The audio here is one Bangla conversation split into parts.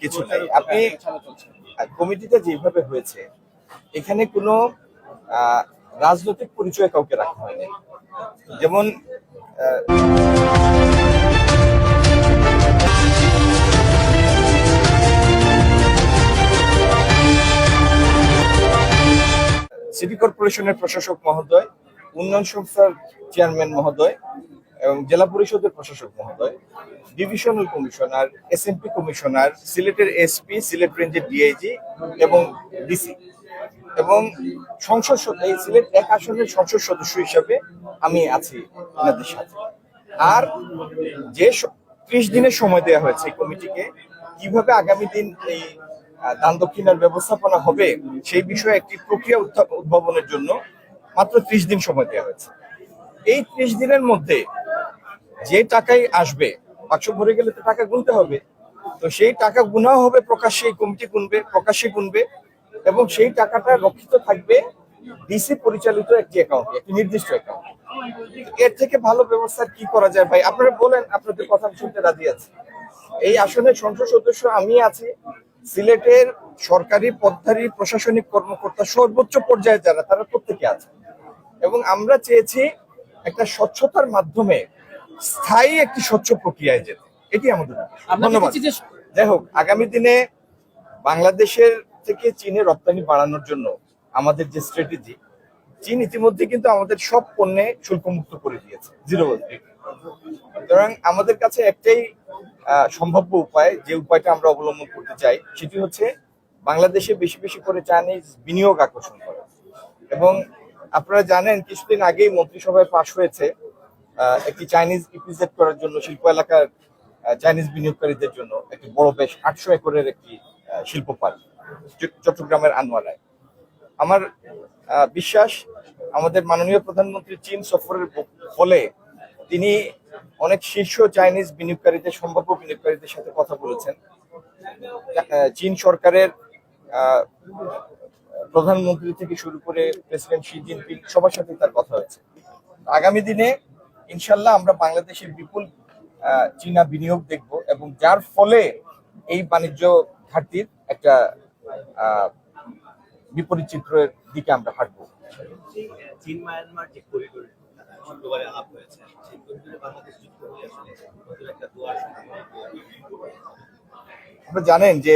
কিছু নাই। আপনি কমিটিটা যেভাবে হয়েছে এখানে কোনো রাজনৈতিক পরিচয় কাউকে রাখা হয়নি। যেমন সিটি কর্পোরেশনের প্রশাসক মহোদয়, উন্নয়ন সংস্থার চেয়ারম্যান মহোদয় এবং জেলা পরিষদের প্রশাসক মহোদয়, ডিভিশনাল কমিশনার, এসএমপি কমিশনার, সিলেটের এসপি, সিলেট রেঞ্জের ডিআইজি এবং ডিসি এবং সংসদ এই সিলেট 1 আসনের সংসদ সদস্য হিসেবে আমি আছি ওনাদের সাথে। আর যে 30 দিনের সময় দেওয়া হয়েছে এই কমিটিকে, কিভাবে আগামী দিন এই দান দক্ষিণার ব্যবস্থাপনা হবে সেই বিষয়ে একটি প্রক্রিয়া উদ্ভাবনের জন্য মাত্র 30 দিন সময় দেওয়া হয়েছে। এই 30 দিনের মধ্যে যে টাকাই আসবে, বাক্স ভরে গেলে তো টাকা গুনতে হবে, তো সেই টাকা গুনা হবে প্রকাশ্যে, এই কমিটি গুনবে, প্রকাশ্যে গুনবে এবং সেই টাকাটা রক্ষিত থাকবে ডিসি পরিচালিত একটি অ্যাকাউন্টে, একটি নির্দিষ্ট অ্যাকাউন্ট। এর থেকে ভালো ব্যবস্থা কি করা যায় ভাই? আপনারা বলেন, আপনাদের কথা শুনতে রাজি আছি। এই আসনের সংসদ সদস্য আমি আছি, সিলেটের সরকারি পদধারী প্রশাসনিক কর্মকর্তা সর্বোচ্চ পর্যায়ে যারা, তারা প্রত্যেকে আছে এবং আমরা চেয়েছি একটা স্বচ্ছতার মাধ্যমে স্থায়ী একটি স্বচ্ছ প্রক্রিয়ায় যেতে। এটি আমাদের ধন্যবাদ। যাই হোক, আগামী দিনে বাংলাদেশের থেকে চীনে রপ্তানি বাড়ানোর জন্য আমাদের যে স্ট্র্যাটেজি, চীন ইতিমধ্যে কিন্তু আমাদের সব পণ্যে শুল্ক মুক্ত করে দিয়েছে, 0 সুতরাং আমাদের কাছে একটাই সম্ভাব্য উপায়, যে উপায়টা আমরা অবলম্বন করতে চাই, সেটি হচ্ছে বাংলাদেশে বেশি বেশি করে চাইনিজ বিনিয়োগ আকর্ষণ করা। এবং আপনারা জানেন কিছুদিন আগেই মন্ত্রিসভায় পাশ হয়েছে একটি চাইনিজ ইপিজেড করার জন্য, শিল্প এলাকার চাইনিজ বিনিয়োগকারীদের জন্য একটি বড়, বেশ 800 একরের একটি শিল্প পার্ক চট্টগ্রামের আনোয়ারায়। আমার বিশ্বাস আমাদের মাননীয় প্রধানমন্ত্রী চীন সফরের ফলে তিনি অনেক শীর্ষ চাইনিজ বিনিয়োগকারীদের, সম্ভাব্য বিনিয়োগকারীদের সাথে কথা বলেছেন। চীন সরকারের প্রধানমন্ত্রী থেকে শুরু করে প্রেসিডেন্ট শি জিনপিং সবার সাথে তার কথা হয়েছে। আগামী দিনে ইনশাল্লাহ আমরা বাংলাদেশের বিপুল চীনা বিনিয়োগ দেখব এবং যার ফলে এই বাণিজ্য ঘাটতির একটা বিপরীত চিত্রের দিকে আমরা হাঁটবো। চীন মায়ানমার যে করিডোর শুক্রবারে আলাপ হয়েছে, সেই করিডোরে বাংলাদেশ যুক্ত হয়ে আসলে একটা দুয়ার। আপনারা জানেন যে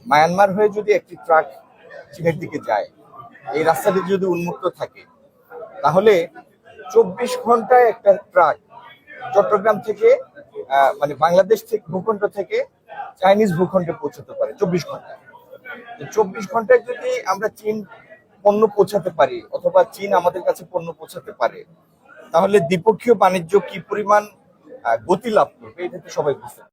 মায়ানমার হয়ে যদি একটি ট্রাক চীনের দিকে যায়, এই রাস্তাটি যদি উন্মুক্ত থাকে, তাহলে 24 ঘন্টায় একটা ট্রাক চট্টগ্রাম থেকে মানে বাংলাদেশ থেকে ভূখণ্ড থেকে চাইনিজ ভূখণ্ডে পৌঁছাতে পারে 24 ঘন্টায়। 24 ঘন্টায় যদি আমরা চীন পণ্য পৌঁছাতে পারি অথবা চীন আমাদের কাছে পণ্য পৌঁছাতে পারে, তাহলে দ্বিপক্ষীয় বাণিজ্য কি পরিমাণ গতি লাভ করবে এটা তো সবাই বুঝতে পারে।